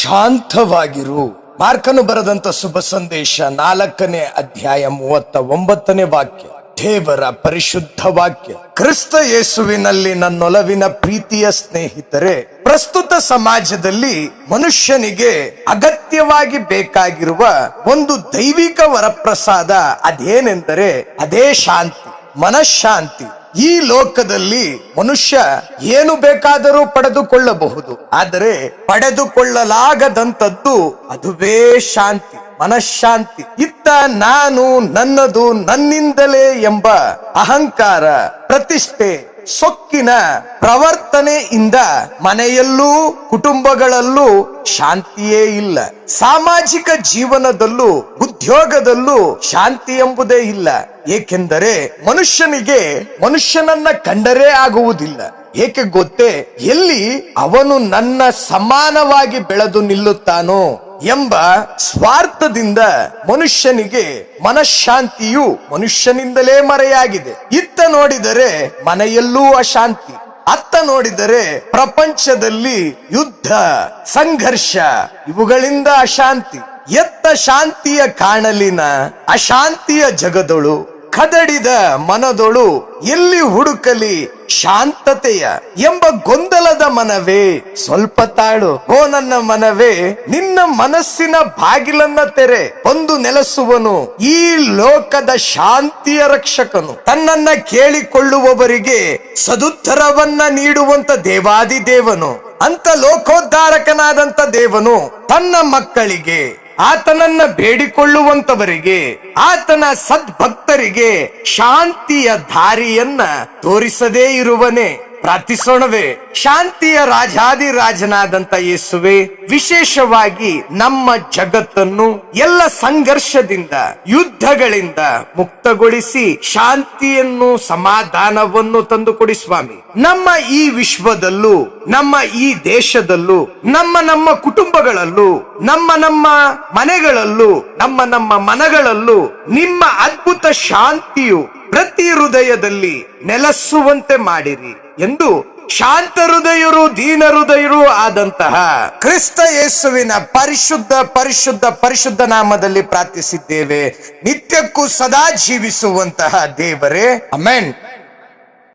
ಶಾಂತವಾಗಿರು. ಮಾರ್ಕನು ಬರೆದಂತ ಶುಭ ಸಂದೇಶ 4ನೇ ಅಧ್ಯಾಯ 39ನೇ ವಾಕ್ಯ, ದೇವರ ಪರಿಶುದ್ಧ ವಾಕ್ಯ. ಕ್ರಿಸ್ತ ಯೇಸುವಿನಲ್ಲಿ ನನ್ನೊಲವಿನ ಪ್ರೀತಿಯ ಸ್ನೇಹಿತರೆ, ಪ್ರಸ್ತುತ ಸಮಾಜದಲ್ಲಿ ಮನುಷ್ಯನಿಗೆ ಅಗತ್ಯವಾಗಿ ಬೇಕಾಗಿರುವ ಒಂದು ದೈವಿಕ ವರಪ್ರಸಾದ ಅದೇನೆಂದರೆ ಅದೇ ಶಾಂತಿ, ಮನಃಶಾಂತಿ. ಈ ಲೋಕದಲ್ಲಿ ಮನುಷ್ಯ ಏನು ಬೇಕಾದರೂ ಪಡೆದುಕೊಳ್ಳಬಹುದು, ಆದರೆ ಪಡೆದುಕೊಳ್ಳಲಾಗದಂಥದ್ದು ಅದುವೇ ಶಾಂತಿ, ಮನಃಶಾಂತಿ. ಇತ್ತ ನಾನು, ನನ್ನದು, ನನ್ನಿಂದಲೇ ಎಂಬ ಅಹಂಕಾರ, ಪ್ರತಿಷ್ಠೆ, ಸೊಕ್ಕಿನ ಪ್ರವರ್ತನೆಯಿಂದ ಮನೆಯಲ್ಲೂ ಕುಟುಂಬಗಳಲ್ಲೂ ಶಾಂತಿಯೇ ಇಲ್ಲ. ಸಾಮಾಜಿಕ ಜೀವನದಲ್ಲೂ ಉದ್ಯೋಗದಲ್ಲೂ ಶಾಂತಿ ಎಂಬುದೇ ಇಲ್ಲ. ಏಕೆಂದರೆ ಮನುಷ್ಯನಿಗೆ ಮನುಷ್ಯನನ್ನ ಕಂಡರೇ ಆಗುವುದಿಲ್ಲ. ಏಕೆ ಗೊತ್ತೇ? ಎಲ್ಲಿ ಅವನು ನನ್ನ ಸಮಾನವಾಗಿ ಬೆಳೆದು ನಿಲ್ಲುತ್ತಾನೋ ಎಂಬ ಸ್ವಾರ್ಥದಿಂದ ಮನುಷ್ಯನಿಗೆ ಮನಃಶಾಂತಿಯು ಮನುಷ್ಯನಿಂದಲೇ ಮರೆಯಾಗಿದೆ. ಇತ್ತ ನೋಡಿದರೆ ಮನೆಯಲ್ಲೂ ಅಶಾಂತಿ, ಅತ್ತ ನೋಡಿದರೆ ಪ್ರಪಂಚದಲ್ಲಿ ಯುದ್ಧ, ಸಂಘರ್ಷ, ಇವುಗಳಿಂದ ಅಶಾಂತಿ. ಎತ್ತ ಶಾಂತಿಯ ಕಾಣಲಿನ ಅಶಾಂತಿಯ ಜಗದೊಳು ಕದಡಿದ ಮನದೊಳು ಎಲ್ಲಿ ಹುಡುಕಲಿ ಶಾಂತತೆಯ ಎಂಬ ಗೊಂದಲದ ಮನವೇ ಸ್ವಲ್ಪ ತಾಳು. ಓ ನನ್ನ ಮನವೇ, ನಿನ್ನ ಮನಸ್ಸಿನ ಬಾಗಿಲನ್ನ ತೆರೆ, ಬಂದು ನೆಲೆಸುವನು ಈ ಲೋಕದ ಶಾಂತಿಯ ರಕ್ಷಕನು. ತನ್ನನ್ನ ಕೇಳಿಕೊಳ್ಳುವವರಿಗೆ ಸದುತ್ತರವನ್ನ ನೀಡುವಂತ ದೇವಾದಿದೇವನು, ಅಂತ ಲೋಕೋದ್ಧಾರಕನಾದಂತ ದೇವನು ತನ್ನ ಮಕ್ಕಳಿಗೆ, ಆತನನ್ನ ಬೇಡಿಕೊಳ್ಳುವಂತವರಿಗೆ, ಆತನ ಸದ್ಭಕ್ತರಿಗೆ ಶಾಂತಿಯ ದಾರಿಯನ್ನ ತೋರಿಸದೇ ಇರುವನೇ. ಪ್ರಾರ್ಥಿಸೋಣವೇ. ಶಾಂತಿಯ ರಾಜಾದಿರಾಜನಾದಂತ ಯೇಸುವೆ, ವಿಶೇಷವಾಗಿ ನಮ್ಮ ಜಗತ್ತನ್ನು ಎಲ್ಲ ಸಂಘರ್ಷದಿಂದ, ಯುದ್ಧಗಳಿಂದ ಮುಕ್ತಗೊಳಿಸಿ ಶಾಂತಿಯನ್ನು, ಸಮಾಧಾನವನ್ನು ತಂದುಕೊಡಿ ಸ್ವಾಮಿ. ನಮ್ಮ ಈ ವಿಶ್ವದಲ್ಲೂ, ನಮ್ಮ ಈ ದೇಶದಲ್ಲೂ, ನಮ್ಮ ಕುಟುಂಬಗಳಲ್ಲೂ, ನಮ್ಮ ಮನೆಗಳಲ್ಲೂ, ನಮ್ಮ ಮನಗಳಲ್ಲೂ ನಿಮ್ಮ ಅದ್ಭುತ ಶಾಂತಿಯು ಪ್ರತಿ ಹೃದಯದಲ್ಲಿ ನೆಲೆಸುವಂತೆ ಮಾಡಿರಿ ಎಂದು ಶಾಂತ ಹೃದಯರು, ದೀನ ಹೃದಯರು ಆದಂತಹ ಕ್ರಿಸ್ತ ಯೇಸುವಿನ ಪರಿಶುದ್ಧ ಪರಿಶುದ್ಧ ಪರಿಶುದ್ಧ ನಾಮದಲ್ಲಿ ಪ್ರಾರ್ಥಿಸಿದ್ದೇವೆ. ನಿತ್ಯಕ್ಕೂ ಸದಾ ಜೀವಿಸುವಂತಹ ದೇವರೇ, ಆಮೆನ್.